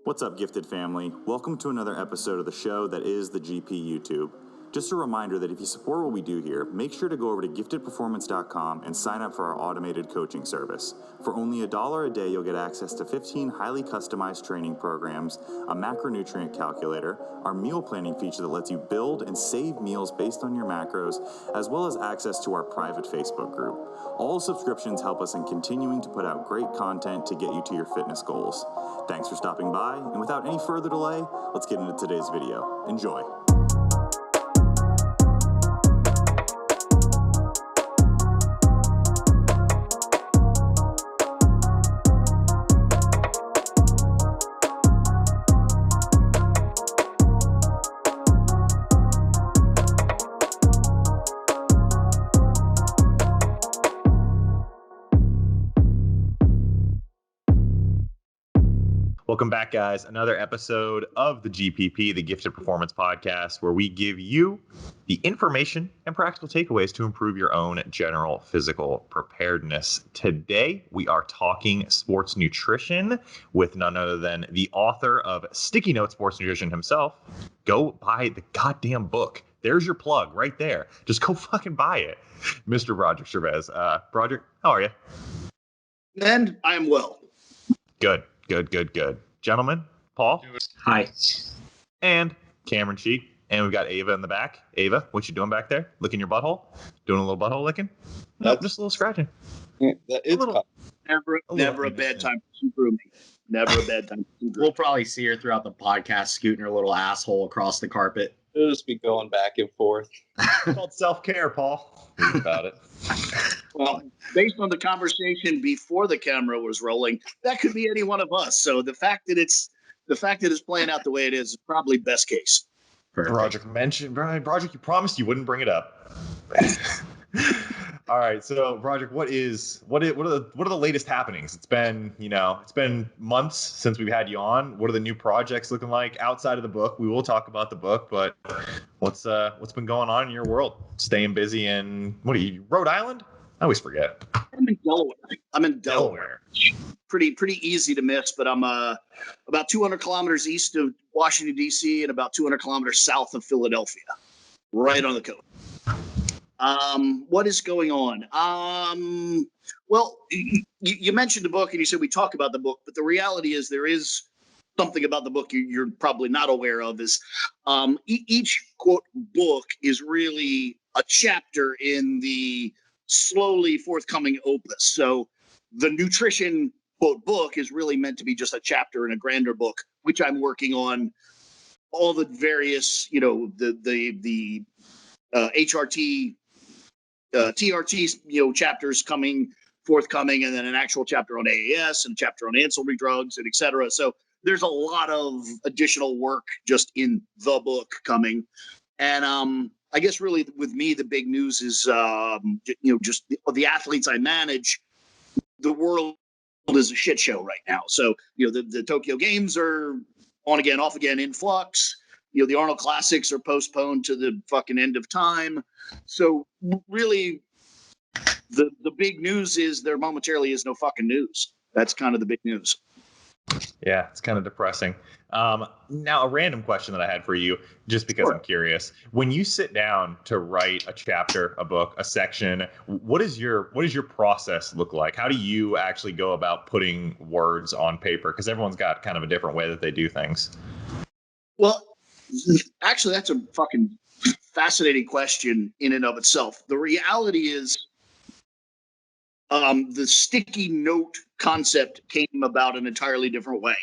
What's up, gifted family? Welcome to another episode of the show that is the GP YouTube. Just a reminder that if you support what we do here, make sure to go over to giftedperformance.com and sign up for our automated coaching service. For only $1 a day, you'll get access to 15 highly customized training programs, a macronutrient calculator, our meal planning feature that lets you build and save meals based on your macros, as well as access to our private Facebook group. All subscriptions help us in continuing to put out great content to get you to your fitness goals. Thanks for stopping by, and without any further delay, let's get into today's video. Enjoy. Welcome back, guys. Another episode of the GPP, the Gifted Performance Podcast, where we give you the information and practical takeaways to improve your own general physical preparedness. Today, we are talking sports nutrition with none other than the author of Sticky Note Sports Nutrition himself. Go buy the goddamn book. There's your plug right there. Just go fucking buy it. Mr. Broderick Chavez. Broderick, how are you? And I'm well. Good. Gentlemen, Paul. Hi. And Cameron Sheik. And we've got Ava in the back. Ava, what you doing back there? Licking your butthole? Doing a little butthole licking? No, just a little scratching. Never a bad time for grooming. Never a bad time for grooming. We'll probably see her throughout the podcast scooting her little asshole across the carpet. It'll just be going back and forth. It's called self-care, Paul. Think about it. Well, based on the conversation before the camera was rolling, that could be any one of us. So the fact that it's playing out the way it is probably best case. Broderick mentioned, Broderick, you promised you wouldn't bring it up. All right, so Broderick, what are the latest happenings? It's been months since we've had you on. What are the new projects looking like outside of the book? We will talk about the book, but what's been going on in your world? Staying busy in Rhode Island? I always forget. I'm in Delaware. Pretty easy to miss, but I'm about 200 kilometers east of Washington, D.C. and about 200 kilometers south of Philadelphia, right on the coast. What is going on? Well, you mentioned the book and you said we talk about the book, but the reality is there is something about the book you're probably not aware of is each quote book is really a chapter in the slowly forthcoming opus. So the nutrition quote book is really meant to be just a chapter in a grander book, which I'm working on. All the various, the HRT, TRT, chapters forthcoming, and then an actual chapter on AAS and a chapter on ancillary drugs and et cetera. So there's a lot of additional work just in the book coming. And I guess really with me, the big news is, just the athletes I manage. The world is a shit show right now. So, the Tokyo Games are on again, off again, in flux. The Arnold Classics are postponed to the fucking end of time. So really, the big news is there momentarily is no fucking news. That's kind of the big news. Yeah, it's kind of depressing. Now, a random question that I had for you, just because I'm curious. When you sit down to write a chapter, a book, a section, what does your process look like? How do you actually go about putting words on paper? Because everyone's got kind of a different way that they do things. Well, actually, that's a fucking fascinating question in and of itself. The reality is, the sticky note concept came about an entirely different way.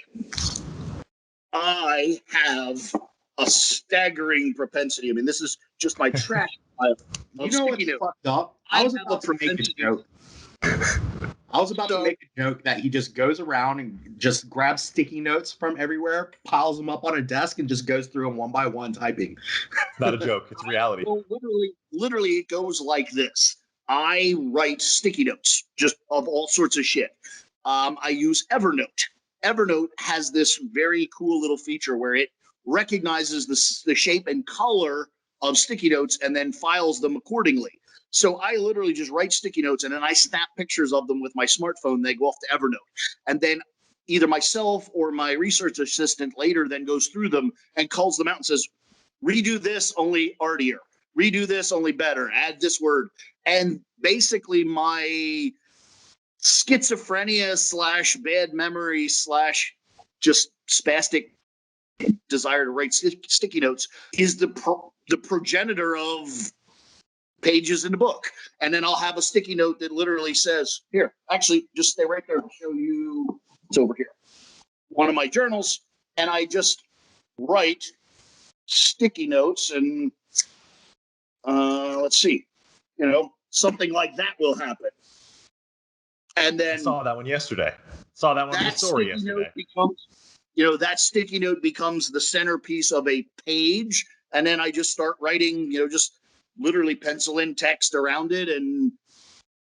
I have a staggering propensity. I mean, this is just my trash pile. You know what's fucked up? I was about to make a joke. I was about to make a joke that he just goes around and just grabs sticky notes from everywhere, piles them up on a desk, and just goes through them one by one typing. Not a joke. It's reality. Well, literally, it goes like this. I write sticky notes just of all sorts of shit. I use Evernote. Evernote has this very cool little feature where it recognizes the shape and color of sticky notes and then files them accordingly. So I literally just write sticky notes and then I snap pictures of them with my smartphone. They go off to Evernote. And then either myself or my research assistant later then goes through them and calls them out and says, redo this only artier, redo this only better, add this word. And basically my schizophrenia / bad memory / just spastic desire to write sticky notes is the progenitor of pages in the book. And then I'll have a sticky note that literally says, here, actually just stay right there. I'll show you. It's over here. One of my journals. And I just write sticky notes and let's see, something like that will happen. And then I saw that one yesterday. Saw that one in the story yesterday. That sticky note becomes the centerpiece of a page. And then I just start writing, just literally pencil in text around it. And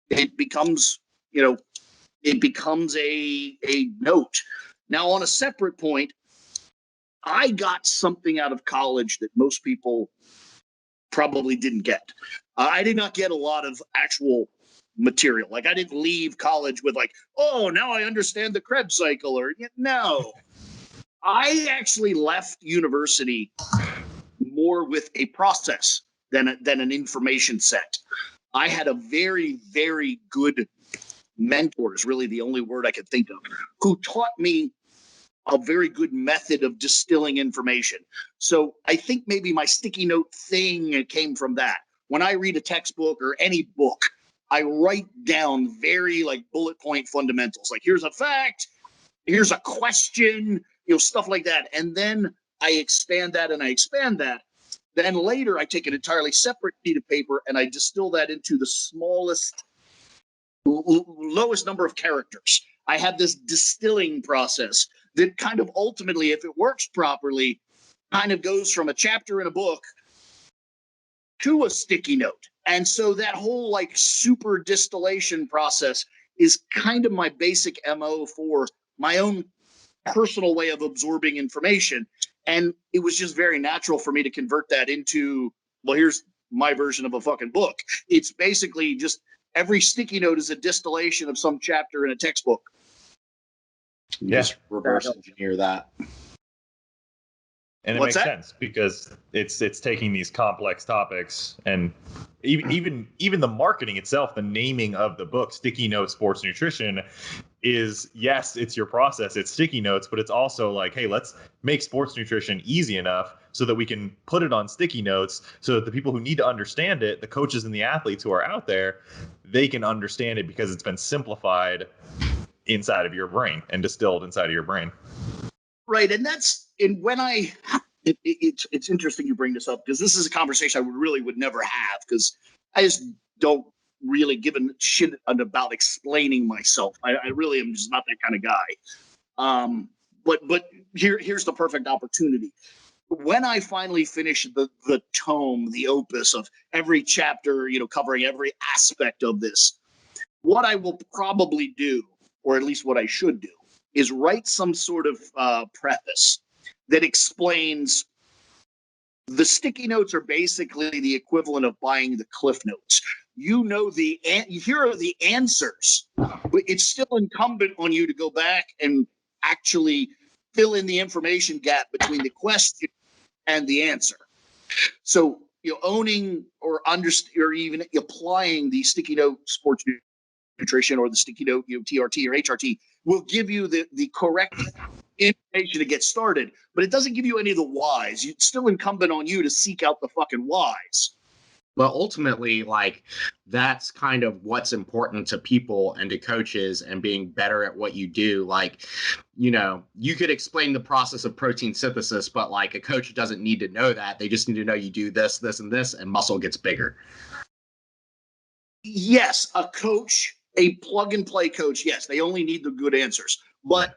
it becomes, a note. Now, on a separate point, I got something out of college that most people probably didn't get. I did not get a lot of actual material. Like, I didn't leave college with like, oh, now I understand the Krebs cycle, or no. I actually left university more with a process than an information set. I had a very, very good mentor, is really the only word I could think of, who taught me a very good method of distilling information. So I think maybe my sticky note thing came from that. When I read a textbook or any book, I write down very bullet point fundamentals. Like, here's a fact, here's a question, stuff like that. And then I expand that and I expand that. Then later I take an entirely separate sheet of paper and I distill that into the smallest, lowest number of characters. I have this distilling process that kind of ultimately, if it works properly, kind of goes from a chapter in a book to a sticky note. And so that whole super distillation process is kind of my basic MO for my own personal way of absorbing information. And it was just very natural for me to convert that into, well, here's my version of a fucking book. It's basically just every sticky note is a distillation of some chapter in a textbook. You just reverse engineer that. And it makes sense because it's taking these complex topics and even the marketing itself, the naming of the book, Sticky Notes Sports Nutrition, is, yes, it's your process, it's sticky notes, but it's also like, hey, let's make sports nutrition easy enough so that we can put it on sticky notes so that the people who need to understand it, the coaches and the athletes who are out there, they can understand it because it's been simplified inside of your brain and distilled inside of your brain. Right. And it's interesting you bring this up because this is a conversation I would never have because I just don't really give a shit about explaining myself. I really am just not that kind of guy. But here's the perfect opportunity. When I finally finish the tome, the opus of every chapter, covering every aspect of this, what I will probably do, or at least what I should do, is write some sort of preface that explains the sticky notes are basically the equivalent of buying the Cliff Notes. Here are the answers, but it's still incumbent on you to go back and actually fill in the information gap between the question and the answer. So, owning or even applying the sticky note sports nutrition or the sticky note, TRT or HRT will give you the correct information to get started, but it doesn't give you any of the whys. It's still incumbent on you to seek out the fucking whys. But ultimately, that's kind of what's important to people and to coaches and being better at what you do. You could explain the process of protein synthesis, but a coach doesn't need to know that. They just need to know you do this, this, and this, and muscle gets bigger. Yes, a coach, a plug and play coach, yes, they only need the good answers. But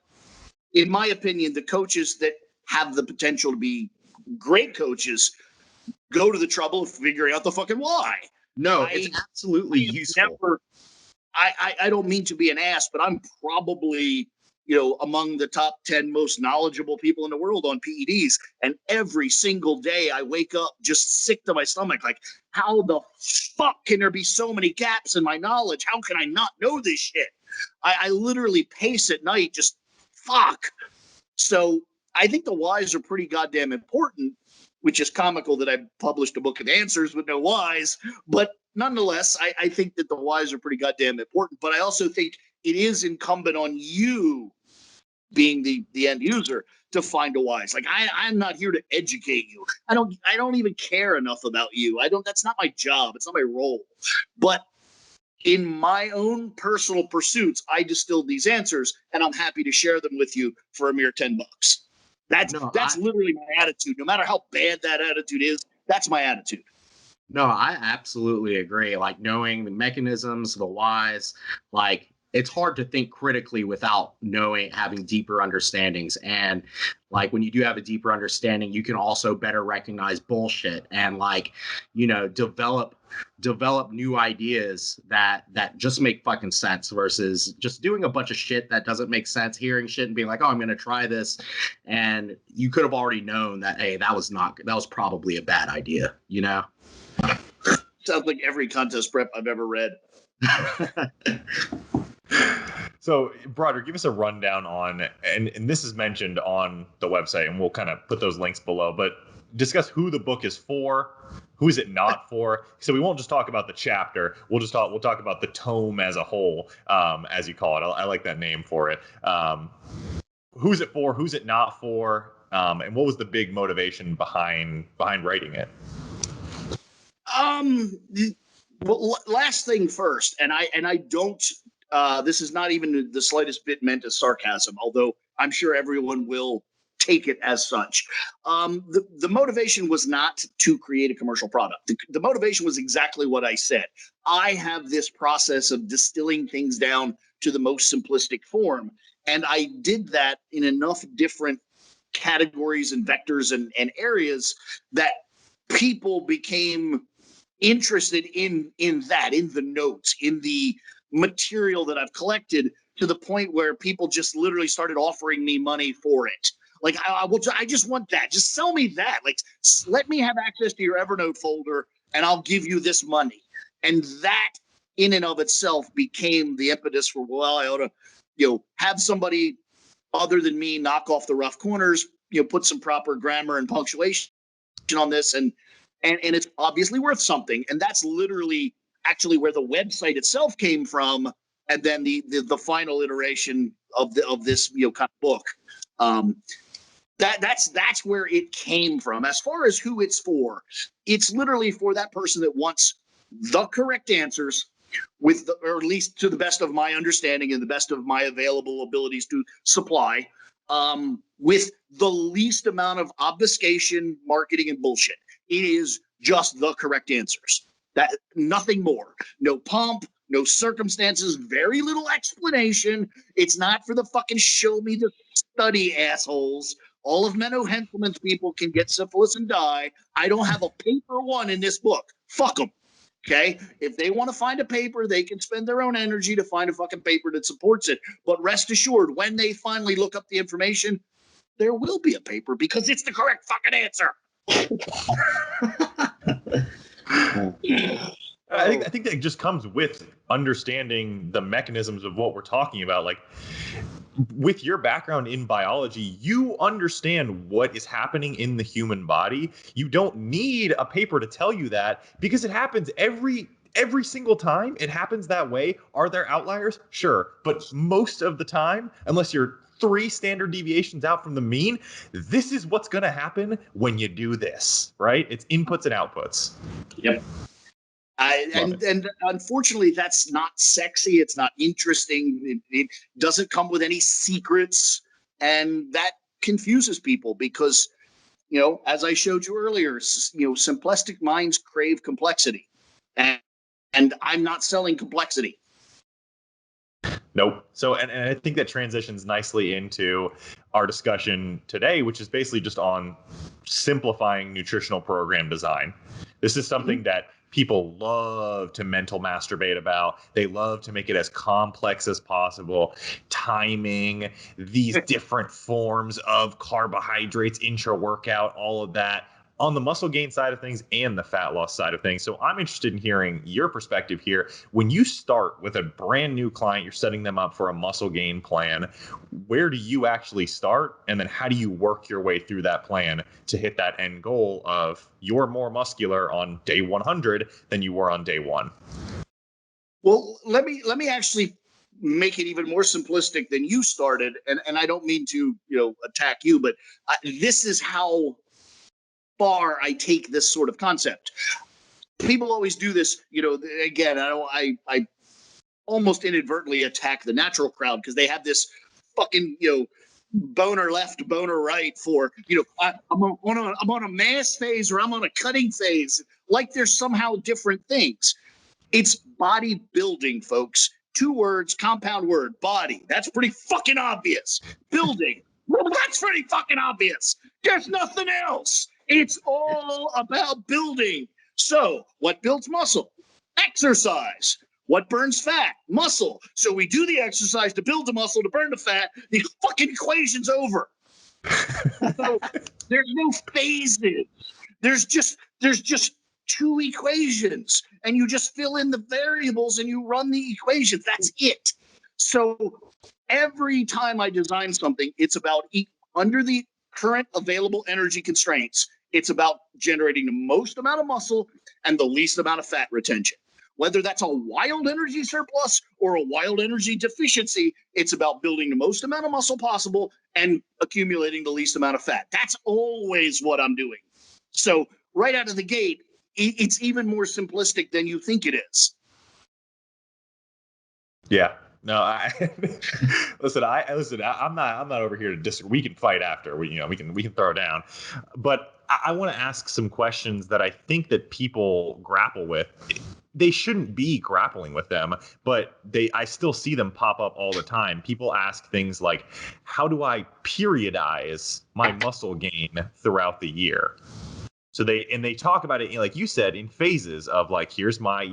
in my opinion, the coaches that have the potential to be great coaches go to the trouble of figuring out the fucking why. No, it's absolutely useful. I don't mean to be an ass, but I'm probably, among the top 10 most knowledgeable people in the world on PEDs. And every single day I wake up just sick to my stomach. Like, how the fuck can there be so many gaps in my knowledge? How can I not know this shit? I literally pace at night just fuck. So I think the whys are pretty goddamn important, which is comical that I published a book of answers with no whys. But nonetheless, I think that the whys are pretty goddamn important. But I also think it is incumbent on you, being the end user, to find a whys. Like I'm not here to educate you. I don't even care enough about you. That's not my job. It's not my role. But in my own personal pursuits, I distilled these answers, and I'm happy to share them with you for a mere $10. That's literally my attitude. No matter how bad that attitude is, that's my attitude. No, I absolutely agree. Like, knowing the mechanisms, the whys, like, it's hard to think critically without having deeper understandings. And like, when you do have a deeper understanding, you can also better recognize bullshit and, like, you know, develop new ideas that just make fucking sense, versus just doing a bunch of shit that doesn't make sense, hearing shit and being like, oh, I'm going to try this. And you could have already known that, hey, that was probably a bad idea, you know? Sounds like every contest prep I've ever read. So, Broderick, give us a rundown on, and this is mentioned on the website, and we'll kind of put those links below, but discuss who the book is for, who is it not for. So we won't just talk about the chapter. We'll talk about the tome as a whole, as you call it. I like that name for it. Who's it for? Who's it not for? And what was the big motivation behind writing it? Well, last thing first, and I don't. This is not even the slightest bit meant as sarcasm, although I'm sure everyone will take it as such. The motivation was not to create a commercial product. The motivation was exactly what I said. I have this process of distilling things down to the most simplistic form, and I did that in enough different categories and vectors and areas that people became interested in that, in the notes, in the material that I've collected, to the point where people just literally started offering me money for it. Like, I just want that. Just sell me that. Like, let me have access to your Evernote folder, and I'll give you this money. And that, in and of itself, became the impetus for, well, I ought to, have somebody other than me knock off the rough corners, put some proper grammar and punctuation on this, and it's obviously worth something. And that's literally actually where the website itself came from, and then the final iteration of this kind of book. That's where it came from. As far as who it's for, it's literally for that person that wants the correct answers, or at least to the best of my understanding and the best of my available abilities to supply, with the least amount of obfuscation, marketing, and bullshit. It is just the correct answers. That, nothing more. No pomp, no circumstances, very little explanation. It's not for the fucking show me the study assholes. All of Menno Henselman's people can get syphilis and die. I don't have a paper one in this book. Fuck them. Okay? If they want to find a paper, they can spend their own energy to find a fucking paper that supports it. But rest assured, when they finally look up the information, there will be a paper, because it's the correct fucking answer. I think that just comes with understanding the mechanisms of what we're talking about. Like, with your background in biology, you understand what is happening in the human body. You don't need a paper to tell you that, because it happens every single time. It happens that way. Are there outliers? Sure. But most of the time, unless you're 3 standard deviations out from the mean, this is what's going to happen when you do this, right? It's inputs and outputs. Yep. And unfortunately, that's not sexy. It's not interesting. It doesn't come with any secrets. And that confuses people because, as I showed you earlier, simplistic minds crave complexity. And I'm not selling complexity. Nope. So, and I think that transitions nicely into our discussion today, which is basically just on simplifying nutritional program design. This is something that people love to mental masturbate about. They love to make it as complex as possible. Timing, these different forms of carbohydrates, intra-workout, all of that. on the muscle gain side of things and the fat loss side of things. So I'm interested in hearing your perspective here. When you start with a brand new client, you're setting them up for a muscle gain plan. Where do you actually start? And then how do you work your way through that plan to hit that end goal of you're more muscular on day 100 than you were on day 1? Well, let me actually make it even more simplistic than you started. And I don't mean to, attack you, but this is how far I take this sort of concept. People always do this, again, I almost inadvertently attack the natural crowd because they have this fucking, boner left, boner right for, I'm on a mass phase or I'm on a cutting phase, like there's somehow different things. It's bodybuilding, folks. 2 words, compound word, body. That's pretty fucking obvious. Building. Well, that's pretty fucking obvious. There's nothing else. It's all about building. So what builds muscle? Exercise. What burns fat? Muscle. So we do the exercise to build the muscle, to burn the fat. The fucking equation's over. So there's no phases. There's just 2 equations, and you just fill in the variables and you run the equations. That's it. So every time I design something, it's about under the current available energy constraints, it's about generating the most amount of muscle and the least amount of fat retention. Whether that's a wild energy surplus or a wild energy deficiency, it's about building the most amount of muscle possible and accumulating the least amount of fat. That's always what I'm doing. So right out of the gate, it's even more simplistic than you think it is. Yeah. No, listen. I'm not over here to disagree. We can fight after. We can throw down. But I want to ask some questions that I think that people grapple with. They shouldn't be grappling with them, but I still see them pop up all the time. People ask things like, how do I periodize my muscle gain throughout the year? So they talk about it, like you said, in phases of like, here's my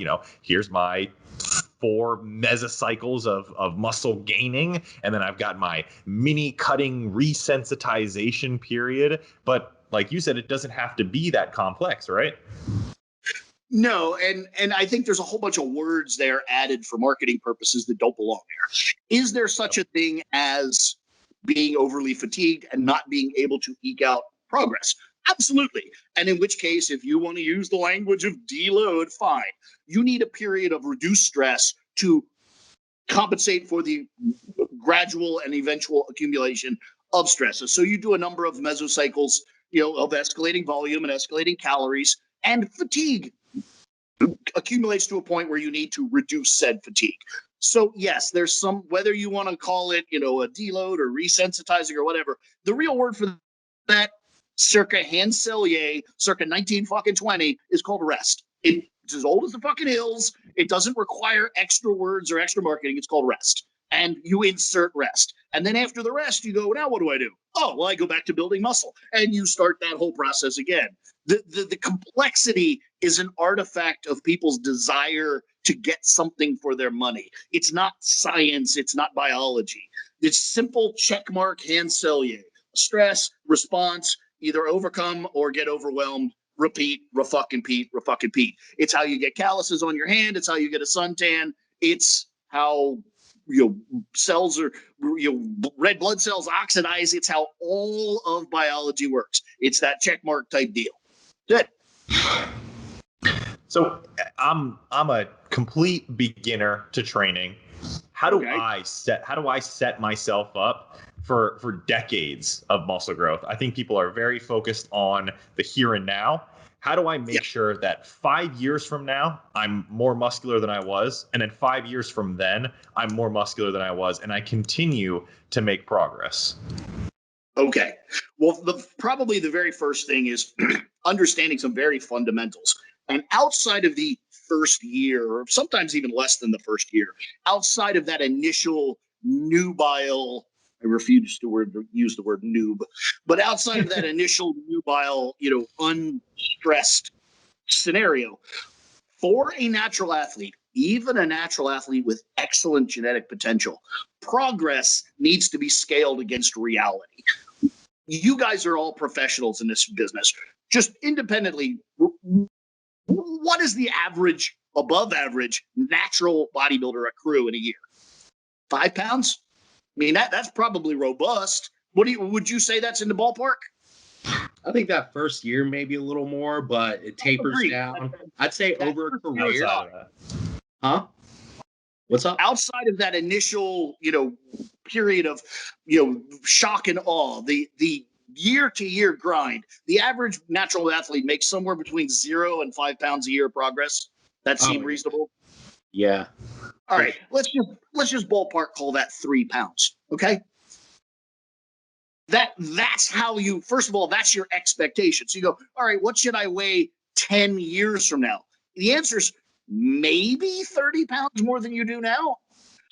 4 mesocycles of muscle gaining, and then I've got my mini cutting resensitization period. But like you said, it doesn't have to be that complex, right? No, and I think there's a whole bunch of words there added for marketing purposes that don't belong there. Is there such a thing as being overly fatigued and not being able to eke out progress? Absolutely. And in which case, if you want to use the language of deload, fine. You need a period of reduced stress to compensate for the gradual and eventual accumulation of stresses. So you do a number of mesocycles, of escalating volume and escalating calories, and fatigue accumulates to a point where you need to reduce said fatigue. So yes, there's some, whether you want to call it, a deload or resensitizing or whatever, the real word for that, circa Hanselier, circa 1920, is called rest. It's as old as the fucking hills. It doesn't require extra words or extra marketing. It's called rest. And you insert rest. And then after the rest, you go, now what do I do? Oh, well, I go back to building muscle. And you start that whole process again. The complexity is an artifact of people's desire to get something for their money. It's not science. It's not biology. It's simple checkmark Hanselier. Stress, response, either overcome or get overwhelmed, repeat, refucking-peat. It's how you get calluses on your hand. It's how you get a suntan. It's how cells are, red blood cells oxidize. It's how all of biology works. It's that checkmark type deal. Good. So I'm a complete beginner to training. How do I set myself up for decades of muscle growth? I think people are very focused on the here and now. How do I make sure that 5 years from now, I'm more muscular than I was, and then 5 years from then, I'm more muscular than I was, and I continue to make progress? Okay. Well, probably the very first thing is understanding some very fundamentals. And outside of the first year, or sometimes even less than the first year, outside of that initial nubile, I refuse to use the word noob, but outside of that initial nubile, unstressed scenario, for a natural athlete, even a natural athlete with excellent genetic potential, progress needs to be scaled against reality. you guys are all professionals in this business. Just independently, what is the average, above average, natural bodybuilder accrue in a year? 5 pounds? I mean, that's probably robust. Would you say that's in the ballpark? I think that first year maybe a little more, but it tapers down. I'd say over a career. Huh? What's up? Outside of that initial, period of, shock and awe, the year-to-year grind, the average natural athlete makes somewhere between 0 and 5 pounds a year progress. That seem reasonable? Yeah. All right. Let's just ballpark call that 3 pounds. Okay. That's how you, first of all, that's your expectation. So you go, all right, what should I weigh 10 years from now? The answer is maybe 30 pounds more than you do now.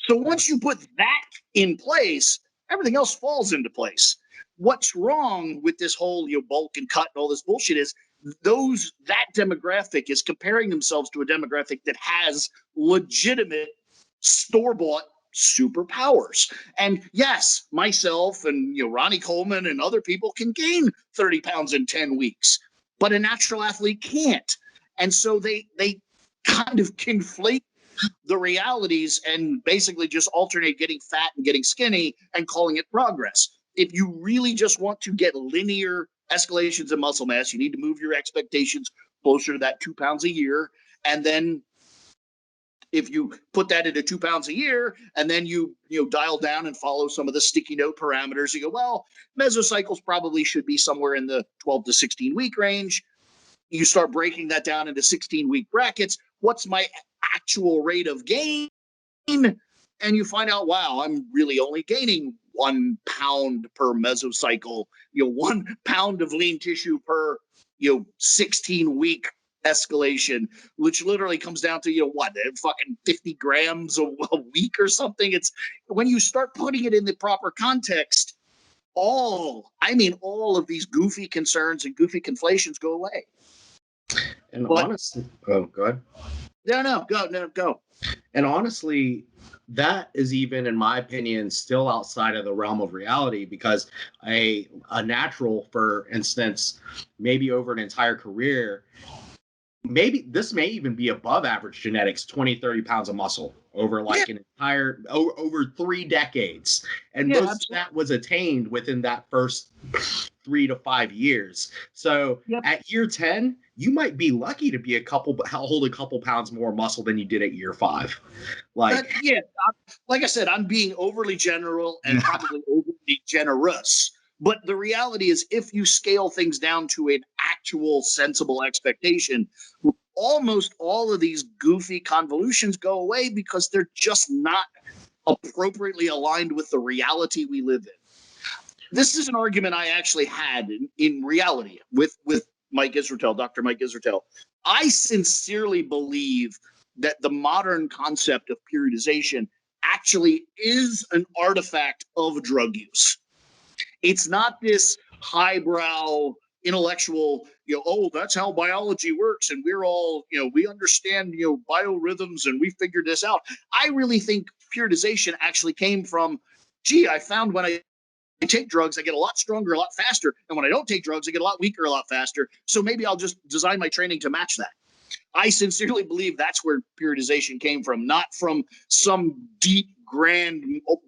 So once you put that in place, everything else falls into place. What's wrong with this whole bulk and cut and all this bullshit is that demographic is comparing themselves to a demographic that has legitimate store-bought superpowers. And yes, myself and Ronnie Coleman and other people can gain 30 pounds in 10 weeks, but a natural athlete can't. And so they kind of conflate the realities and basically just alternate getting fat and getting skinny and calling it progress. If you really just want to get linear escalations in muscle mass, you need to move your expectations closer to that 2 pounds a year. And then if you put that into 2 pounds a year and then you dial down and follow some of the sticky note parameters, you go, well, mesocycles probably should be somewhere in the 12 to 16 week range. You start breaking that down into 16-week brackets. What's my actual rate of gain? And you find out, wow, I'm really only gaining 1 pound per mesocycle, 1 pound of lean tissue per, 16-week escalation, which literally comes down to, fucking 50 grams a week or something. It's when you start putting it in the proper context, all of these goofy concerns and goofy conflations go away. And honestly, go ahead. Go. And honestly, that is even, in my opinion, still outside of the realm of reality, because a natural, for instance, maybe over an entire career, maybe this may even be above average genetics, 20, 30 pounds of muscle over an entire, over 3 decades. And most of that was attained within that first 3 to 5 years. So at year 10, you might be lucky to be hold a couple pounds more muscle than you did at year 5. Like I said, I'm being overly general and probably overly generous. But the reality is, if you scale things down to an actual sensible expectation, almost all of these goofy convolutions go away because they're just not appropriately aligned with the reality we live in. This is an argument I actually had in reality with Mike Israetel, Dr. Mike Israetel. I sincerely believe that the modern concept of periodization actually is an artifact of drug use. It's not this highbrow intellectual, that's how biology works, and we're all, we understand, biorhythms, and we figured this out. I really think periodization actually came from, I found when I take drugs, I get a lot stronger, a lot faster, and when I don't take drugs, I get a lot weaker, a lot faster. So maybe I'll just design my training to match that. I sincerely believe that's where periodization came from, not from some deep, grand,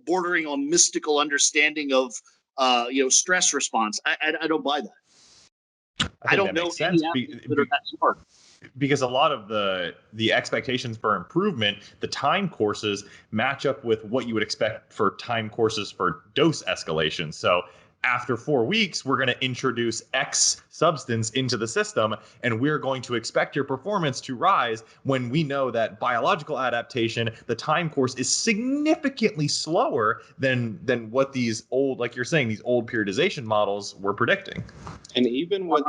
bordering on mystical understanding of stress response. I don't buy that. I don't know any athletes that are that smart. Because a lot of the expectations for improvement, the time courses match up with what you would expect for time courses for dose escalation. So after 4 weeks, we're going to introduce X substance into the system, and we're going to expect your performance to rise, when we know that biological adaptation, the time course, is significantly slower than what these old, like you're saying, these old periodization models were predicting. And even with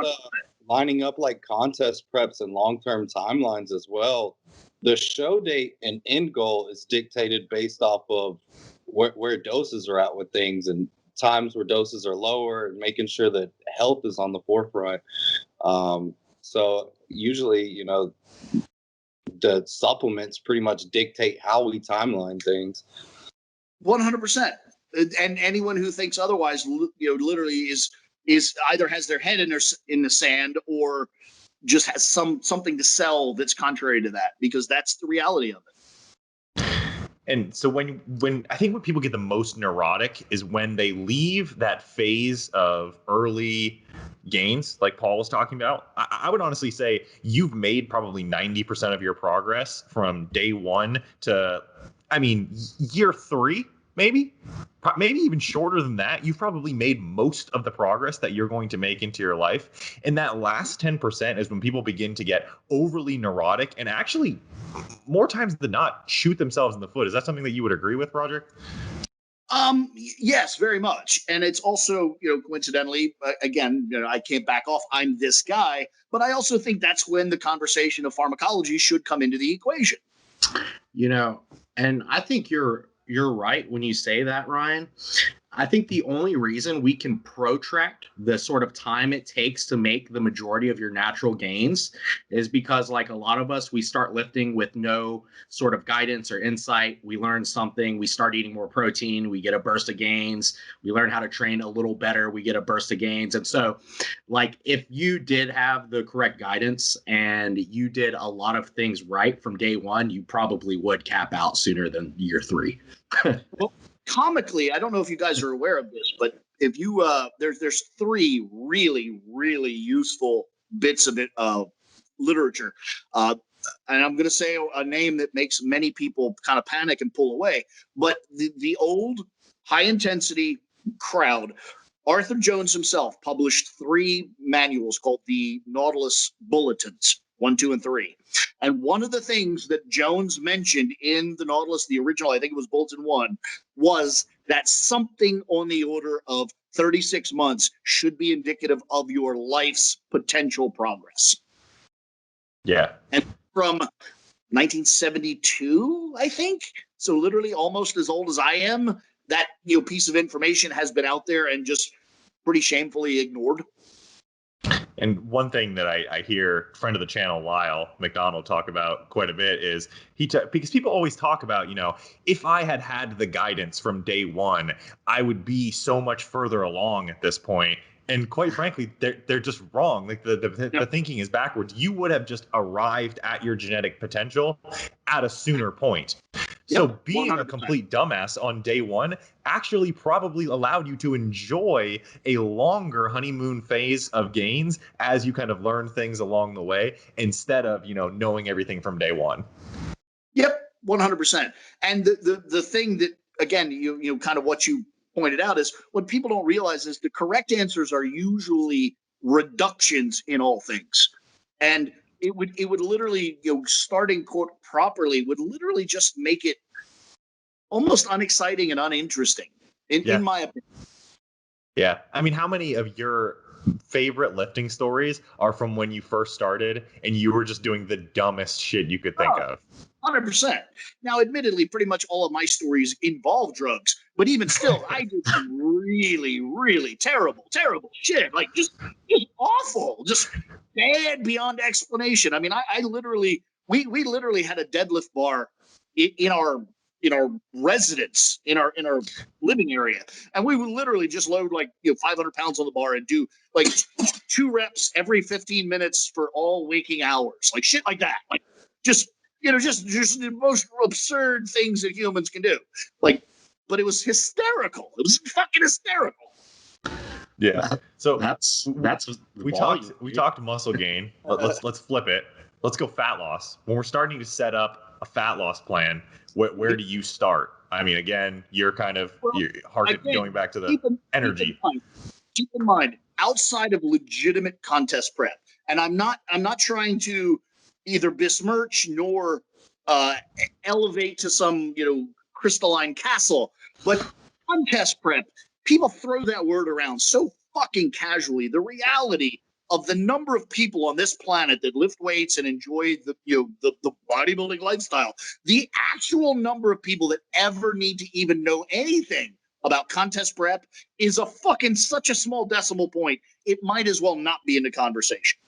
lining up like contest preps and long-term timelines as well, the show date and end goal is dictated based off of where doses are at with things, and times where doses are lower, and making sure that health is on the forefront. So usually, the supplements pretty much dictate how we timeline things. 100%. And anyone who thinks otherwise, literally is is either has their head in the sand or just has something to sell that's contrary to that, because that's the reality of it. And so when I think when people get the most neurotic is when they leave that phase of early gains, like Paul was talking about. I would honestly say you've made probably 90% of your progress from day one to, year 3, maybe even shorter than that. You've probably made most of the progress that you're going to make into your life. And that last 10% is when people begin to get overly neurotic and actually, more times than not, shoot themselves in the foot. Is that something that you would agree with, Broderick? Yes, very much. And it's also, coincidentally, again, I can't back off. I'm this guy, but I also think that's when the conversation of pharmacology should come into the equation. And I think you're right when you say that, Ryan. I think the only reason we can protract the sort of time it takes to make the majority of your natural gains is because, like a lot of us, we start lifting with no sort of guidance or insight. We learn something, we start eating more protein, we get a burst of gains. We learn how to train a little better, we get a burst of gains. And so, like, if you did have the correct guidance and you did a lot of things right from day one, you probably would cap out sooner than year 3. Well, comically, I don't know if you guys are aware of this, but if you there's 3 really, really useful bits of it literature, and I'm going to say a name that makes many people kind of panic and pull away. But the old high intensity crowd, Arthur Jones himself published 3 manuals called the Nautilus Bulletins, 1, 2, and 3. And one of the things that Jones mentioned in the Nautilus, the original, I think it was Bulletin 1, was that something on the order of 36 months should be indicative of your life's potential progress. Yeah. And from 1972, I think, so literally almost as old as I am, that piece of information has been out there and just pretty shamefully ignored. And one thing that I hear friend of the channel, Lyle McDonald, talk about quite a bit is because people always talk about, if I had the guidance from day one, I would be so much further along at this point. And quite frankly, they're just wrong. Like the thinking is backwards. You would have just arrived at your genetic potential at a sooner point. So being 100%. A complete dumbass on day one actually probably allowed you to enjoy a longer honeymoon phase of gains as you kind of learn things along the way instead of, knowing everything from day one. Yep, 100%. And the thing that, again, you kind of what you pointed out is what people don't realize is the correct answers are usually reductions in all things. And it would literally, starting quote properly would literally just make it almost unexciting and uninteresting in my opinion. Yeah. I mean, how many of your favorite lifting stories are from when you first started and you were just doing the dumbest shit you could think of? 100%. Now, admittedly, pretty much all of my stories involve drugs, but even still, I did some really, really terrible shit. Like just awful, just bad beyond explanation. I mean, I literally, we literally had a deadlift bar in our residence, in our living area, and we would literally just load 500 pounds on the bar and do like 2 reps every 15 minutes for all waking hours, like shit like that, like just the most absurd things that humans can do. But it was hysterical. It was fucking hysterical. Yeah. So that's we talked muscle gain. Let's flip it. Let's go fat loss. When we're starting to set up a fat loss plan, where do you start? I mean, again, you're kind of going back to the energy. Keep in mind, outside of legitimate contest prep, and I'm not trying to either besmirch nor elevate to some crystalline castle, but contest prep, people throw that word around so fucking casually. The reality of the number of people on this planet that lift weights and enjoy the bodybuilding lifestyle, the actual number of people that ever need to even know anything about contest prep is a fucking such a small decimal point. It might as well not be in the conversation.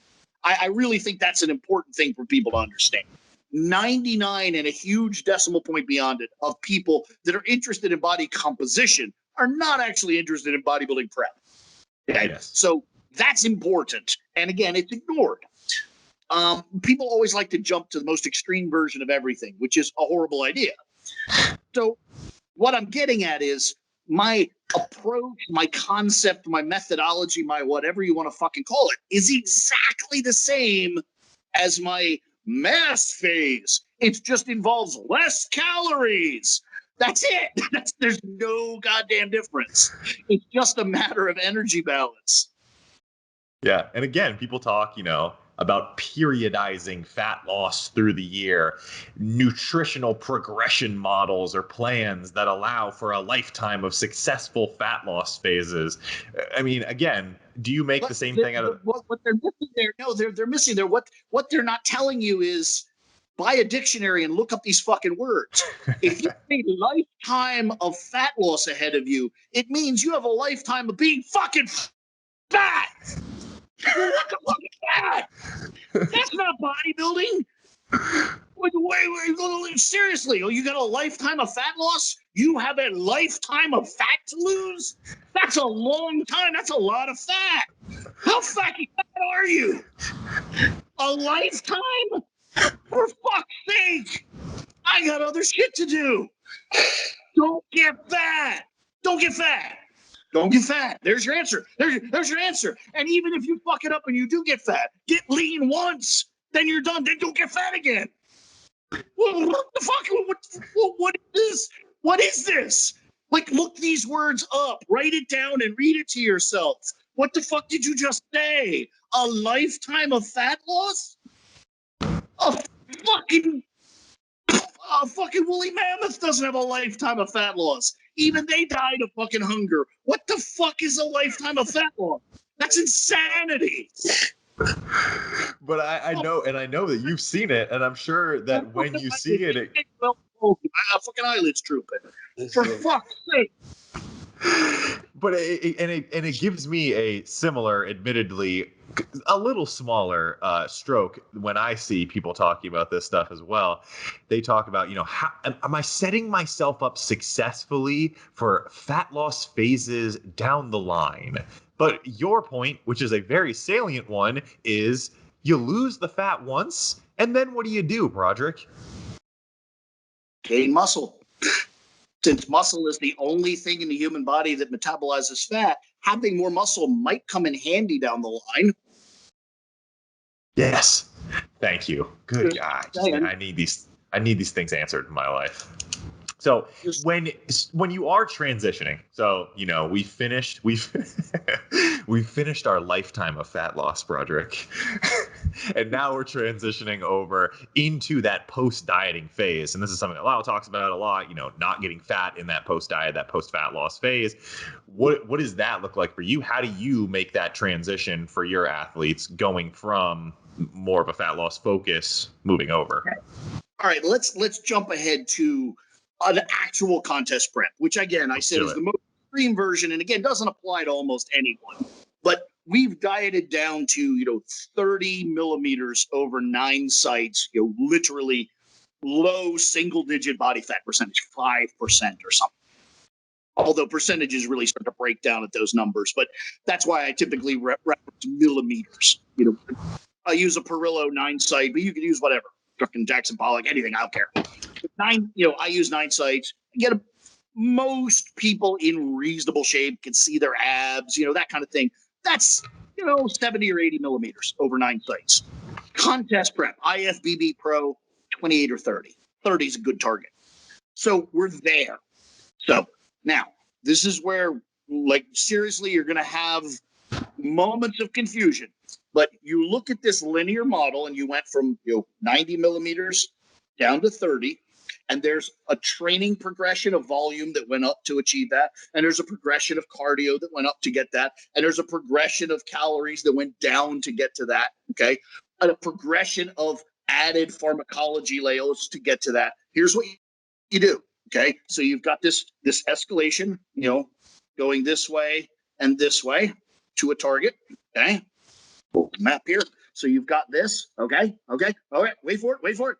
I really think that's an important thing for people to understand. 99 and a huge decimal point beyond it of people that are interested in body composition are not actually interested in bodybuilding prep. Okay? Yes. So that's important. And again, it's ignored. People always like to jump to the most extreme version of everything, which is a horrible idea. So what I'm getting at is my approach, my concept, my methodology, my whatever you want to fucking call it, is exactly the same as my mass phase. It just involves less calories. That's it. There's no goddamn difference. It's just a matter of energy balance. Yeah. And again, people talk, about periodizing fat loss through the year, nutritional progression models or plans that allow for a lifetime of successful fat loss phases. I mean, again, do you make the same thing out of what they're missing there? No, they're missing there. What they're not telling you is buy a dictionary and look up these fucking words. If you have a lifetime of fat loss ahead of you, it means you have a lifetime of being fucking fat. What the fuck is that? That's not bodybuilding. Wait, seriously? Oh, you got a lifetime of fat loss? You have a lifetime of fat to lose? That's a long time. That's a lot of fat. How fucking fat are you? A lifetime? For fuck's sake! I got other shit to do. Don't get fat. Don't get fat. Don't get fat. There's your answer. There's your answer. And even if you fuck it up and you do get fat, get lean once. Then you're done. Then don't get fat again. What the fuck? What is this? What is this? Like, look these words up. Write it down and read it to yourself. What the fuck did you just say? A lifetime of fat loss? A fucking woolly mammoth doesn't have a lifetime of fat loss. Even they died of fucking hunger. What the fuck is a lifetime of fat loss? That's insanity. But I know that you've seen it, and I'm sure that when you see it, fucking eyelids drooping. For fuck's sake. But it gives me a similar, admittedly, a little smaller stroke when I see people talking about this stuff as well. They talk about, how am I setting myself up successfully for fat loss phases down the line? But your point, which is a very salient one, is you lose the fat once, and then what do, Broderick? Gain muscle. Since muscle is the only thing in the human body that metabolizes fat, having more muscle might come in handy down the line. Yes. Thank you. Good God. I need these things answered in my life. So when you are transitioning, so we finished our lifetime of fat loss, Broderick, and now we're transitioning over into that post-dieting phase. And this is something that Lyle talks about a lot. Not getting fat in that post-diet, that post-fat loss phase. What does that look like for you? How do you make that transition for your athletes going from more of a fat loss focus moving over? Okay. All right, let's jump ahead to an actual contest prep, which again, I said is the most extreme version, and again, doesn't apply to almost anyone. But we've dieted down to, 30 millimeters over 9 sites, literally low single-digit body fat percentage, 5% or something. Although percentages really start to break down at those numbers, but that's why I typically reference millimeters. I use a Perillo 9 site, but you can use whatever. Fucking Jackson Pollock, anything, I don't care. 9, I use 9 sites. Most people in reasonable shape can see their abs, that kind of thing. That's, 70 or 80 millimeters over 9 sites. Contest prep, IFBB Pro, 28 or 30. 30 is a good target. So we're there. So now, this is where, seriously, you're going to have moments of confusion. But you look at this linear model and you went from 90 millimeters down to 30, and there's a training progression of volume that went up to achieve that, and there's a progression of cardio that went up to get that, and there's a progression of calories that went down to get to that, okay? And a progression of added pharmacology layers to get to that. Here's what you do, okay? So you've got this escalation, going this way and this way to a target, okay? Map here. So you've got this. Okay. All right. Wait for it.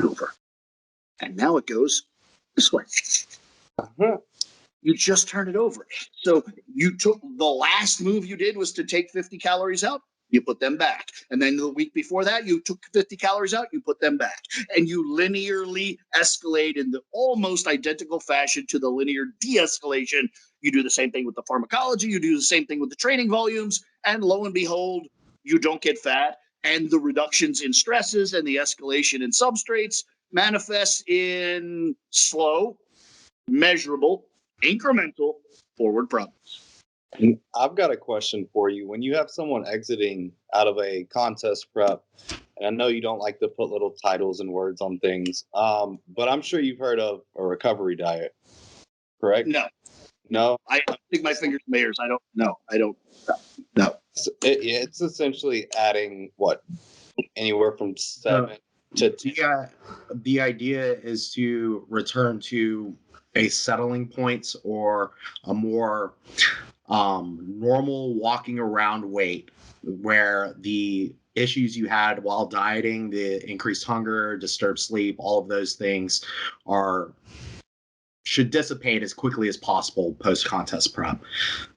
Over. And now it goes this way. You just turn it over. So you took the last move you did was to take 50 calories out. You put them back. And then the week before that, you took 50 calories out, you put them back. And you linearly escalate in the almost identical fashion to the linear de-escalation. You do the same thing with the pharmacology. You do the same thing with the training volumes. And lo and behold, you don't get fat. And the reductions in stresses and the escalation in substrates manifests in slow, measurable, incremental forward progress. I've got a question for you. When you have someone exiting out of a contest prep, and I know you don't like to put little titles and words on things, but I'm sure you've heard of a recovery diet, correct? No. I stick my fingers in my ears. I don't know. No. It's essentially adding what? Anywhere from 7 to 10. The idea is to return to a settling point or a more normal walking around weight, where the issues you had while dieting, the increased hunger, disturbed sleep, all of those things should dissipate as quickly as possible post-contest prep.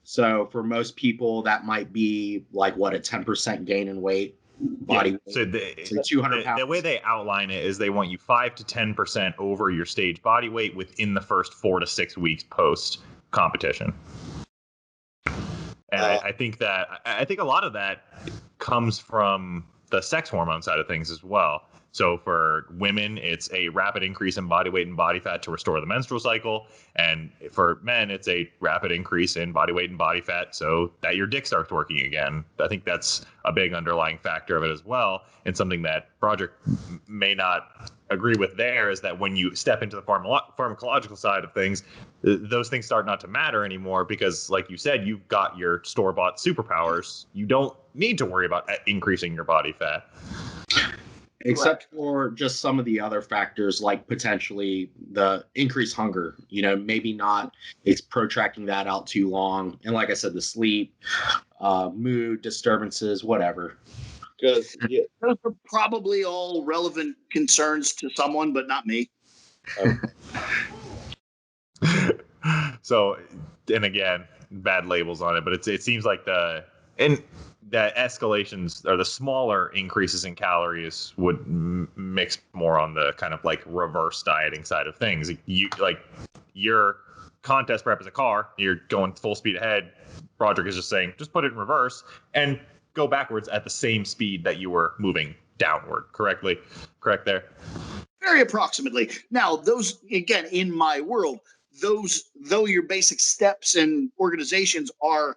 So for most people, that might be like a 10% gain in weight. Body weight. So 200 pounds. The way they outline it is they want you 5 to 10% over your stage body weight within the first 4 to 6 weeks post competition. And I think a lot of that comes from the sex hormone side of things as well. So for women, it's a rapid increase in body weight and body fat to restore the menstrual cycle. And for men, it's a rapid increase in body weight and body fat so that your dick starts working again. I think that's a big underlying factor of it as well. And something that Broderick may not agree with there is that when you step into the pharmacological side of things, those things start not to matter anymore because, like you said, you've got your store-bought superpowers. You don't need to worry about increasing your body fat. Except for just some of the other factors, like potentially the increased hunger, maybe not it's protracting that out too long. And like I said, the sleep, mood disturbances, whatever. Because those are probably all relevant concerns to someone, but not me. So, and again, bad labels on it, but it seems like the escalations or the smaller increases in calories would mix more on the kind of like reverse dieting side of things. Your contest prep is a car, you're going full speed ahead. Broderick is just saying, just put it in reverse and go backwards at the same speed that you were moving downward. Correct there? Very approximately. Now, those, again, in my world, though your basic steps and organizations are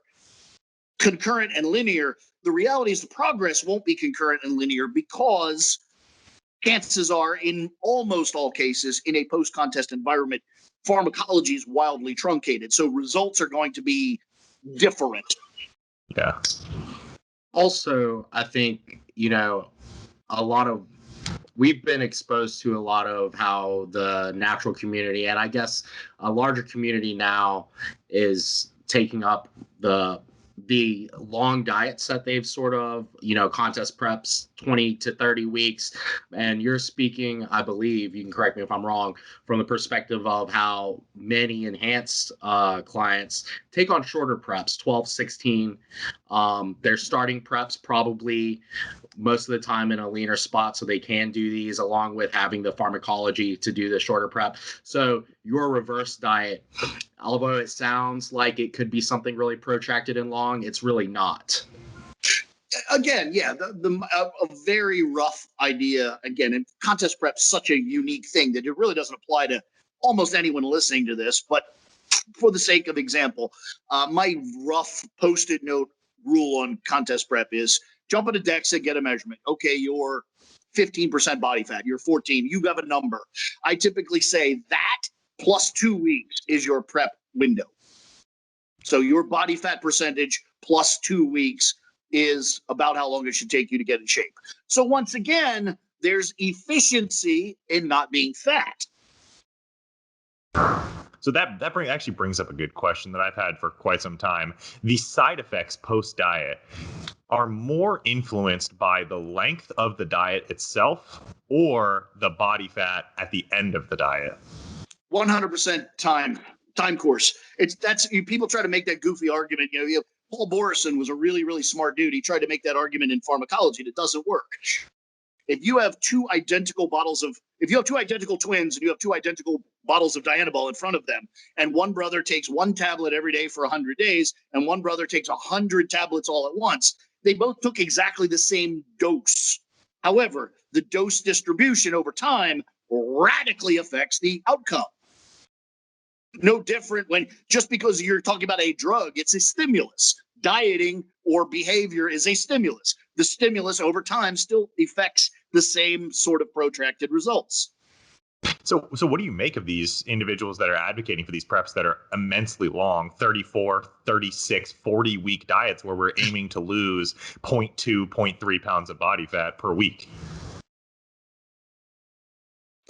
concurrent and linear, the reality is the progress won't be concurrent and linear because chances are, in almost all cases, in a post-contest environment, pharmacology is wildly truncated. So results are going to be different. Yeah. Also, I think, we've been exposed to a lot of how the natural community, and I guess a larger community now, is taking up the long diets that they've sort of, contest preps, 20 to 30 weeks. And you're speaking, I believe, you can correct me if I'm wrong, from the perspective of how many enhanced clients take on shorter preps, 12, 16. They're starting preps probably most of the time in a leaner spot so they can do these, along with having the pharmacology to do the shorter prep. So your reverse diet, although it sounds like it could be something really protracted and long, it's really not. Again, yeah, a very rough idea. Again, and contest prep's such a unique thing that it really doesn't apply to almost anyone listening to this. But for the sake of example, my rough post-it note rule on contest prep is jump on a DEXA, get a measurement. Okay, you're 15% body fat. You're 14. You have a number. I typically say that plus 2 weeks is your prep window. So your body fat percentage plus 2 weeks is about how long it should take you to get in shape. So once again, there's efficiency in not being fat. So that actually brings up a good question that I've had for quite some time. The side effects post-diet are more influenced by the length of the diet itself or the body fat at the end of the diet? 100% time time course. People try to make that goofy argument. Paul Borison was a really, really smart dude. He tried to make that argument in pharmacology, and it doesn't work. If you have two identical twins and you have two identical bottles of Dianabol in front of them, and one brother takes one tablet every day for 100 days, and one brother takes 100 tablets all at once, they both took exactly the same dose. However, the dose distribution over time radically affects the outcome. No different just because you're talking about a drug, it's a stimulus. Dieting or behavior is a stimulus. The stimulus over time still affects the same sort of protracted results. So what do you make of these individuals that are advocating for these preps that are immensely long, 34, 36, 40-week diets where we're aiming to lose 0.2, 0.3 pounds of body fat per week?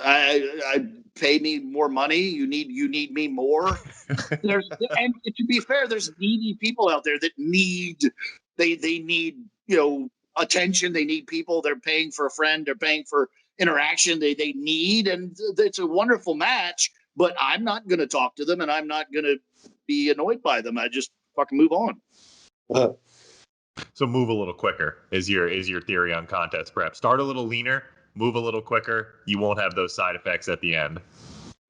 I pay me more money. You need me more. And to be fair, there's needy people out there that need attention. They need people. They're paying for a friend. They're paying for interaction. They need, and it's a wonderful match. But I'm not going to talk to them, and I'm not going to be annoyed by them. I just fucking move on. So move a little quicker is your theory on contest prep. Start a little leaner. Move a little quicker, you won't have those side effects at the end.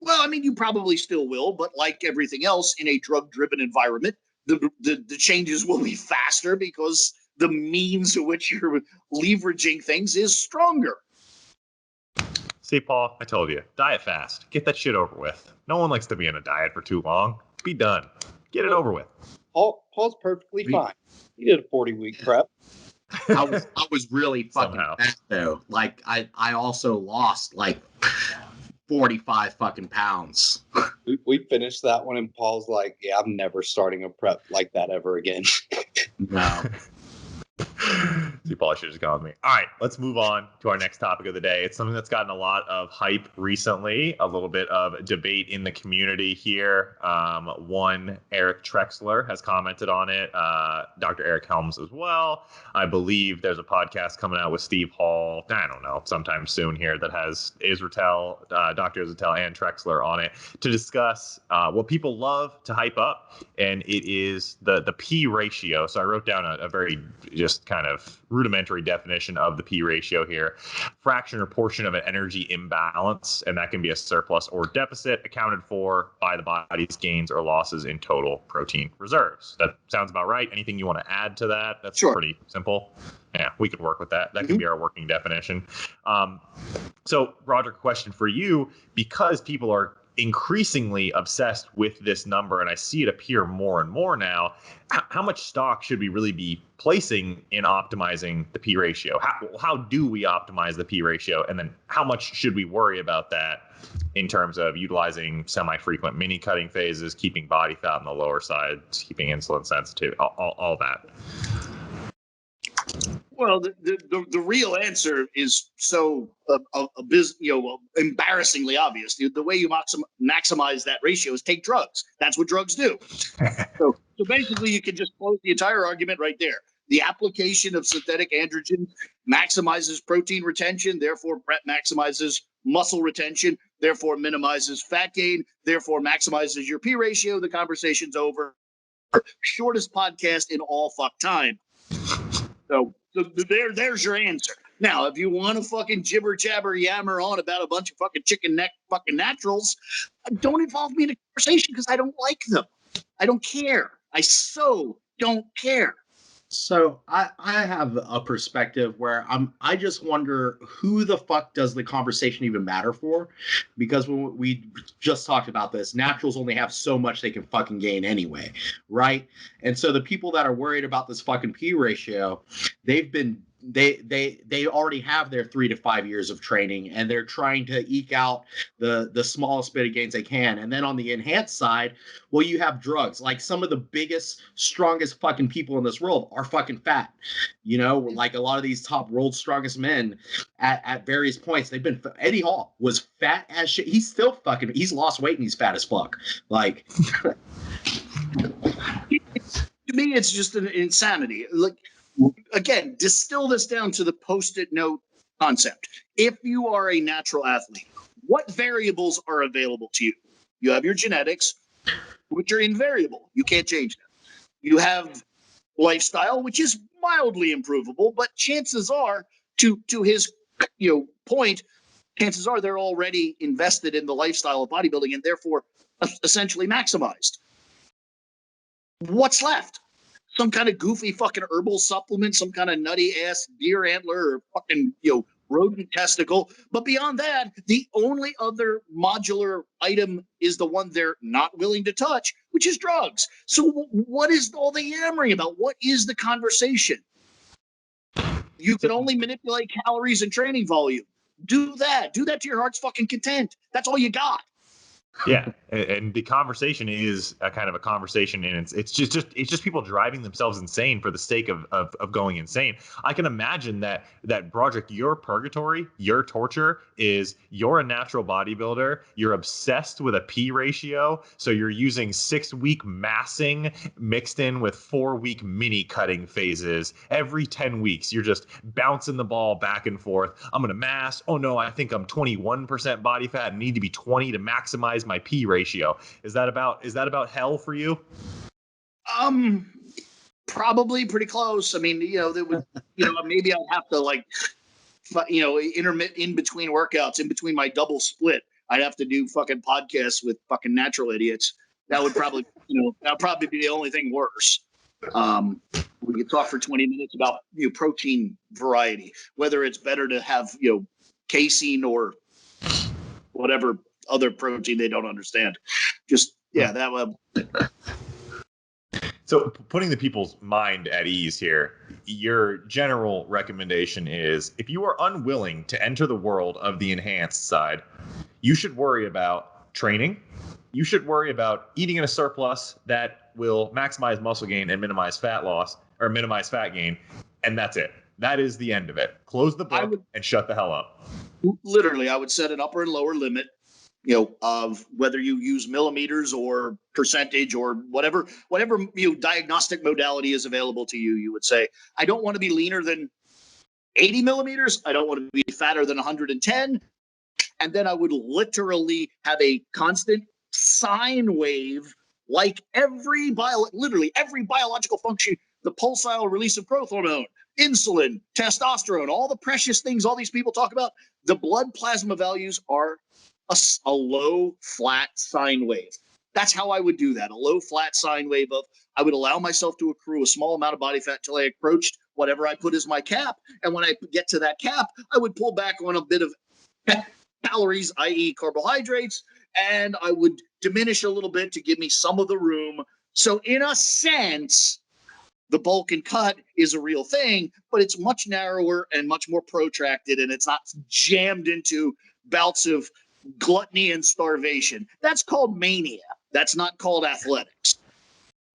Well, I mean, you probably still will, but like everything else in a drug-driven environment, the changes will be faster because the means to which you're leveraging things is stronger. See, Paul, I told you, diet fast. Get that shit over with. No one likes to be on a diet for too long. Be done. Get it over with. Paul's perfectly fine. He did a 40-week prep. I was really fucking Somehow. fat though. Like I also lost like 45 fucking pounds. We finished that one, and Paul's like, "Yeah, I'm never starting a prep like that ever again." No. See, Paul should have just gone with me. All right, let's move on to our next topic of the day. It's something that's gotten a lot of hype recently, a little bit of debate in the community here. One, Eric Trexler has commented on it. Dr. Eric Helms as well. I believe there's a podcast coming out with Steve Hall, I don't know, sometime soon here that has Dr. Israel and Trexler on it to discuss what people love to hype up, and it is the P ratio. So I wrote down a very just kind of rudimentary definition of the P ratio here. Fraction or portion of an energy imbalance, and that can be a surplus or deficit accounted for by the body's gains or losses in total protein reserves. That sounds about right. Anything you want to add to that? That's Sure. Pretty simple. Yeah, we could work with that. That can be our working definition. So, Roger, question for you, because people are increasingly obsessed with this number, and I see it appear more and more now, how much stock should we really be placing in optimizing the P ratio? How do we optimize the P ratio? And then how much should we worry about that in terms of utilizing semi-frequent mini cutting phases, keeping body fat on the lower side, keeping insulin sensitive, all that? Well, the real answer is so embarrassingly obvious. The way you maximize that ratio is take drugs. That's what drugs do. So basically, you can just close the entire argument right there. The application of synthetic androgen maximizes protein retention, therefore maximizes muscle retention, therefore minimizes fat gain, therefore maximizes your P ratio. The conversation's over. Shortest podcast in all fuck time. So there's your answer. Now, if you want to fucking jibber jabber yammer on about a bunch of fucking chicken neck fucking naturals, don't involve me in a conversation because I don't like them. I don't care. I so don't care. So I have a perspective where I just wonder who the fuck does the conversation even matter for? Because when we just talked about this, naturals only have so much they can fucking gain anyway, right? And so the people that are worried about this fucking P ratio, they already have their 3 to 5 years of training, and they're trying to eke out the smallest bit of gains they can. And then on the enhanced side, well, you have drugs. Like some of the biggest, strongest fucking people in this world are fucking fat. You know, like a lot of these top world's strongest men at various points, they've been. Eddie Hall was fat as shit. He's still he's lost weight and he's fat as fuck. Like, to me, it's just an insanity. Like, again, distill this down to the post-it note concept. If you are a natural athlete, what variables are available to you? You have your genetics, which are invariable. You can't change them. You have lifestyle, which is mildly improvable, but chances are, to his point, chances are they're already invested in the lifestyle of bodybuilding and therefore essentially maximized. What's left? Some kind of goofy fucking herbal supplement, some kind of nutty ass deer antler or fucking rodent testicle. But beyond that, the only other modular item is the one they're not willing to touch, which is drugs. So what is all the yammering about? What is the conversation? You can only manipulate calories and training volume. Do that. Do that to your heart's fucking content. That's all you got. Yeah, and the conversation is a kind of a conversation, and it's just people driving themselves insane for the sake of going insane. I can imagine that Broderick, your purgatory, your torture is you're a natural bodybuilder, you're obsessed with a P ratio, so you're using 6-week massing mixed in with 4-week mini cutting phases. Every 10 weeks, you're just bouncing the ball back and forth. I'm gonna mass. Oh no, I think I'm 21% body fat and need to be 20 to maximize my P ratio. Is that about hell for you? Probably pretty close. I mean, there would, maybe I'd have to intermit in between workouts, in between my double split. I'd have to do fucking podcasts with fucking natural idiots. That would probably, that'd probably be the only thing worse. We could talk for 20 minutes about protein variety, whether it's better to have casein or whatever other protein they don't understand. Just that would. So putting the people's mind at ease here, your general recommendation is if you are unwilling to enter the world of the enhanced side, you should worry about training. You should worry about eating in a surplus that will maximize muscle gain and minimize fat loss or minimize fat gain. And that's it. That is the end of it. Close the book and shut the hell up. Literally, I would set an upper and lower limit, of whether you use millimeters or percentage or whatever diagnostic modality is available to you. You would say, I don't want to be leaner than 80 millimeters. I don't want to be fatter than 110. And then I would literally have a constant sine wave, like literally every biological function, the pulsatile release of growth hormone, insulin, testosterone, all the precious things all these people talk about. The blood plasma values are a low flat sine wave. That's how I would do that. A low flat sine wave of I would allow myself to accrue a small amount of body fat till I approached whatever I put as my cap. And when I get to that cap, I would pull back on a bit of calories, i.e. carbohydrates, and I would diminish a little bit to give me some of the room. So in a sense, the bulk and cut is a real thing, but it's much narrower and much more protracted, and it's not jammed into bouts of gluttony and starvation. That's called mania. That's not called athletics.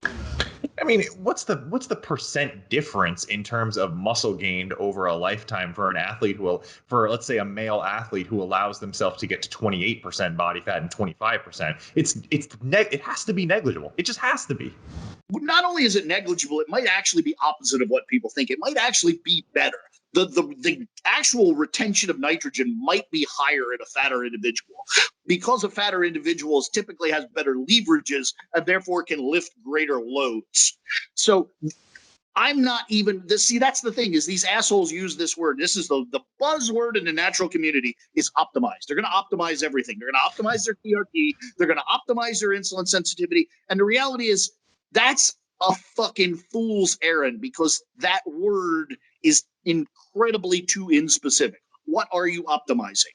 I mean, what's the percent difference in terms of muscle gained over a lifetime for an athlete for let's say a male athlete who allows themselves to get to 28% body fat and 25%? It has to be negligible. It just has to be. Not only is it negligible, it might actually be opposite of what people think. It might actually be better. The actual retention of nitrogen might be higher in a fatter individual because a fatter individuals typically has better leverages and therefore can lift greater loads. So I'm not even see, that's the thing is these assholes use this word. This is the buzzword in the natural community is optimized. They're going to optimize everything. They're going to optimize their TRT. They're going to optimize their insulin sensitivity. And the reality is that's a fucking fool's errand because that word is incredibly too inspecific. What are you optimizing?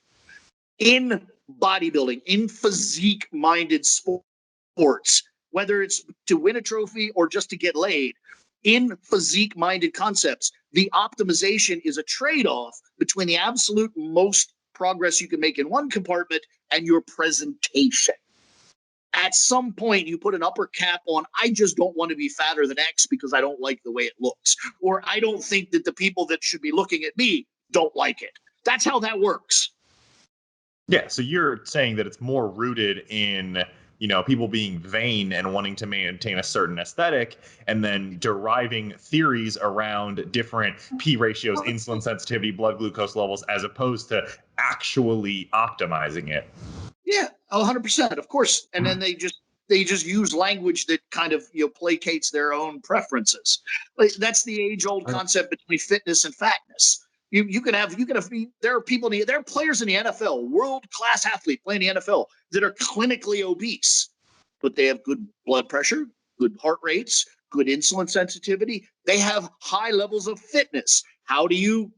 In bodybuilding, in physique-minded sports, whether it's to win a trophy or just to get laid, in physique-minded concepts, the optimization is a trade-off between the absolute most progress you can make in one compartment and your presentation. At some point, you put an upper cap on, I just don't want to be fatter than X because I don't like the way it looks. Or I don't think that the people that should be looking at me don't like it. That's how that works. Yeah, so you're saying that it's more rooted in, people being vain and wanting to maintain a certain aesthetic and then deriving theories around different P ratios, insulin sensitivity, blood glucose levels, as opposed to actually optimizing it. Yeah, 100%, of course. And then they just, They just use language that kind of placates their own preferences. Like, that's the age-old concept between fitness and fatness. You can have there are people there are players in the NFL, world-class athletes playing the NFL that are clinically obese, but they have good blood pressure, good heart rates, good insulin sensitivity. They have high levels of fitness. How do you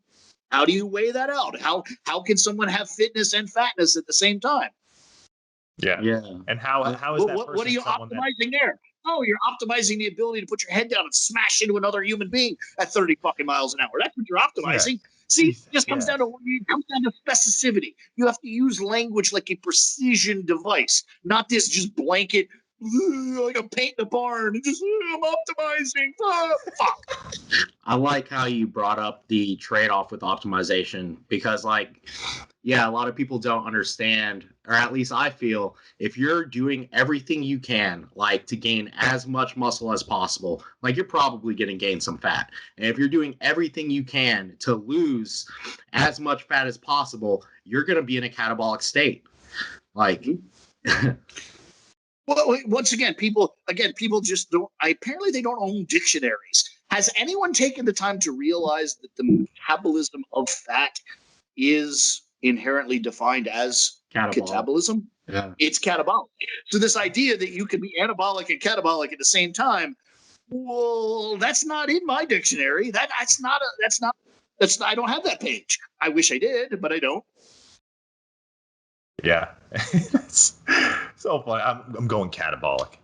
weigh that out? How can someone have fitness and fatness at the same time? Yeah. And how is that person what are you optimizing there? Oh, you're optimizing the ability to put your head down and smash into another human being at 30 fucking miles an hour. That's what you're optimizing. Yeah. See, it just comes down to specificity. You have to use language like a precision device, not this just blanket like a paint in a barn. Just I'm optimizing. Fuck. I like how you brought up the trade-off with optimization because, like, yeah, a lot of people don't understand, or at least I feel, if you're doing everything you can, like, to gain as much muscle as possible, like, you're probably going to gain some fat. And if you're doing everything you can to lose as much fat as possible, you're going to be in a catabolic state. Like, well, once again, people just don't. Apparently, they don't own dictionaries. Has anyone taken the time to realize that the metabolism of fat is inherently defined as catabolism? Yeah. It's catabolic. So this idea that you can be anabolic and catabolic at the same time, well, that's not in my dictionary. That's not. I don't have that page. I wish I did, but I don't. Yeah. It's so funny. I'm going catabolic.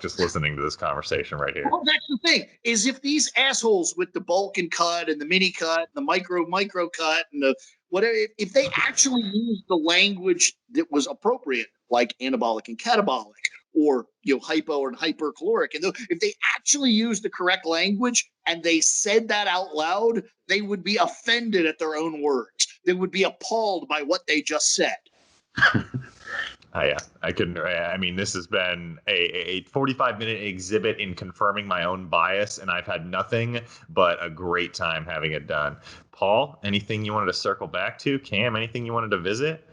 Just listening to this conversation right here. Well, that's the thing, is if these assholes with the bulk and cut and the mini cut and the micro cut and the whatever, if they actually use the language that was appropriate, like anabolic and catabolic, or hypo and hypercaloric, and if they actually use the correct language and they said that out loud, they would be offended at their own words. They would be appalled by what they just said. Yeah, I couldn't. I mean, this has been a 45-minute exhibit in confirming my own bias, and I've had nothing but a great time having it done. Paul, anything you wanted to circle back to? Cam, anything you wanted to visit?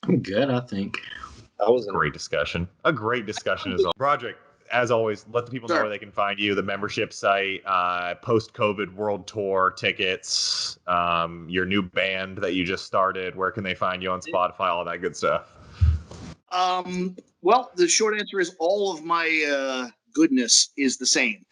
I'm good, I think. That was a great discussion. A great discussion as well. Broderick, as always, let the people know where they can find you, the membership site, post-COVID world tour tickets, your new band that you just started. Where can they find you on Spotify, all that good stuff? Well, the short answer is all of my goodness is the same.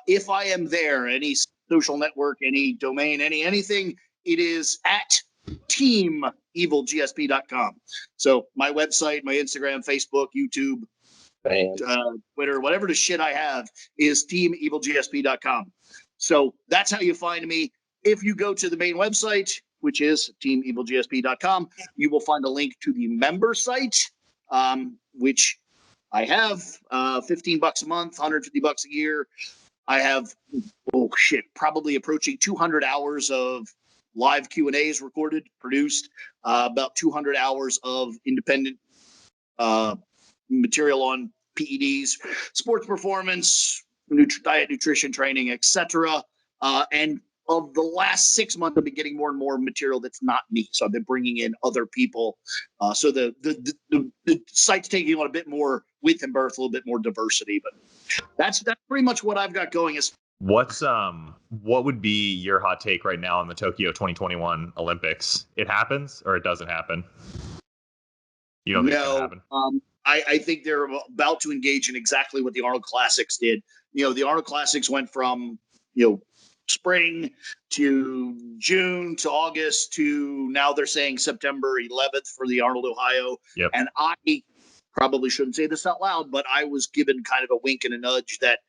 If I am there, any social network, any domain, anything, it is at TeamEvilGSP.com. So my website, my Instagram, Facebook, YouTube, Twitter, whatever the shit I have is TeamEvilGSP.com. So that's how you find me. If you go to the main website, which is TeamEvilGSP.com, you will find a link to the member site, which I have $15 a month, $150 a year. I have, probably approaching 200 hours of live Q&As recorded, produced, about 200 hours of independent material on PEDs, sports performance, diet, nutrition, training, etc. And of the last 6 months, I've been getting more and more material that's not me. So I've been bringing in other people. So the site's taking on a bit more width and birth, a little bit more diversity. But that's pretty much what I've got going. What would be your hot take right now on the Tokyo 2021 Olympics? It happens or it doesn't happen? You don't think it's gonna happen? I think they're about to engage in exactly what the Arnold Classics did. The Arnold Classics went from spring to June to August to now they're saying September 11th for the Arnold, Ohio. Yep. And I probably shouldn't say this out loud, but I was given kind of a wink and a nudge that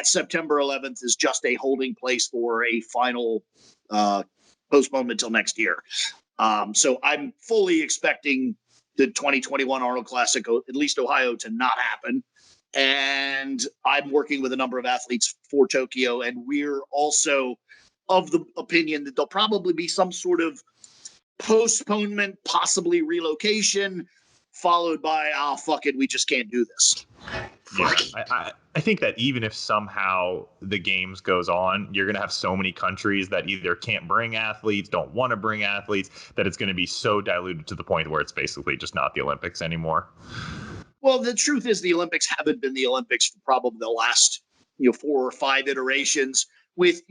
September 11th is just a holding place for a final postponement until next year. So I'm fully expecting the 2021 Arnold Classic, at least Ohio, to not happen. And I'm working with a number of athletes for Tokyo, and we're also of the opinion that there'll probably be some sort of postponement, possibly relocation, followed by, oh, fuck it, we just can't do this. Yeah, I think that even if somehow the games goes on, you're going to have so many countries that either can't bring athletes, don't want to bring athletes, that it's going to be so diluted to the point where it's basically just not the Olympics anymore. Well, the truth is the Olympics haven't been the Olympics for probably the last 4 or 5 iterations with,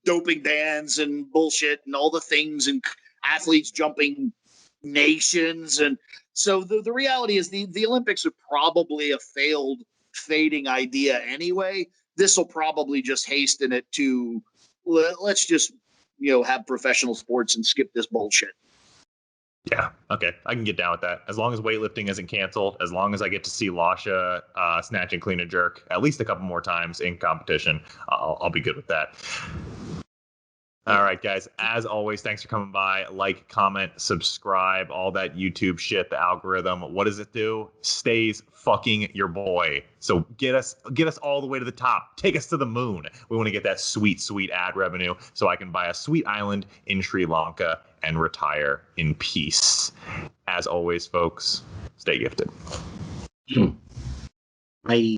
doping bans and bullshit and all the things and athletes jumping nations. And so the reality is the Olympics are probably a fading idea anyway. This will probably just hasten it to let's just, have professional sports and skip this bullshit. Yeah, okay, I can get down with that. As long as weightlifting isn't canceled, as long as I get to see Lasha snatch and clean and jerk at least a couple more times in competition, I'll be good with that. All right, guys, as always, thanks for coming by. Like, comment, subscribe, all that YouTube shit, the algorithm. What does it do? Stays fucking your boy. So get us all the way to the top. Take us to the moon. We want to get that sweet, sweet ad revenue so I can buy a sweet island in Sri Lanka and retire in peace. As always, folks, stay gifted. Bye.